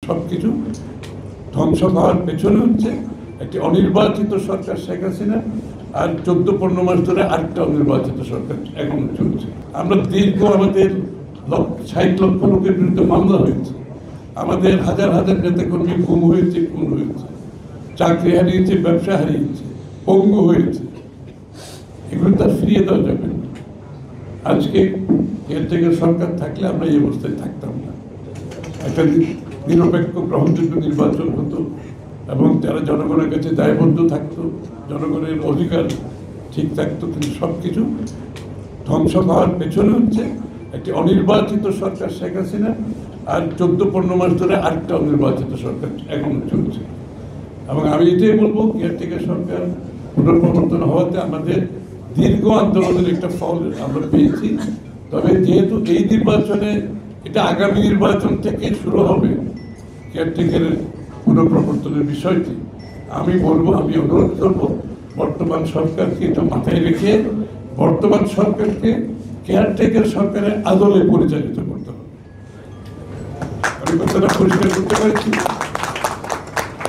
সবকিছু ধ্বংস হওয়ার পেছনে হচ্ছে একটি অনির্বাচিত সরকার শেখ হাসিনা, আর 14-15 মাস ধরে আরেকটা অনির্বাচিত সরকার এখন চলছে। আমরা দীর্ঘ আমাদের 60 লক্ষ লোকের বিরুদ্ধে মামলা হয়েছে, আমাদের হাজার হাজার নেতাকর্মী গুম হয়েছে, খুন হয়েছে, চাকরি হারিয়েছে, ব্যবসা হারিয়েছে, পঙ্গু হয়েছে। এগুলো তার ফিরিয়ে দেওয়া যাবে না। আজকে এর থেকে সরকার থাকলে আমরা এই অবস্থায় থাকতাম না। একটা নিরপেক্ষ গ্রহণযোগ্য নির্বাচন হতো এবং যারা জনগণের কাছে দায়বদ্ধ থাকতো, জনগণের অধিকার ঠিক থাকতো। কিন্তু সবকিছু ধ্বংস হওয়ার পেছনে হচ্ছে একটি অনির্বাচিত সরকার শেখ হাসিনা, আর 14-15 মাস ধরে আরেকটা অনির্বাচিত সরকার এখন চলছে। এবং আমি এটাই বলবো, কেয়ারটেকার সরকার পুনর্প্রবর্তন হওয়াতে আমাদের দীর্ঘ আন্দোলনের একটা ফল আমরা পেয়েছি। তবে যেহেতু এই নির্বাচনে এটা আগামী নির্বাচন থেকে শুরু হবে কেয়ারটেকারের পুনঃপ্রবর্তনের বিষয়টি, আমি বলবো, আমি অনুরোধ করবো বর্তমান সরকারকে এটা মাথায় রেখে বর্তমান সরকারকে কেয়ারটেকার সরকারের আদলে পরিচালিত করতে হবে। আমি কথাটা পরিষ্কার করতে পারছি।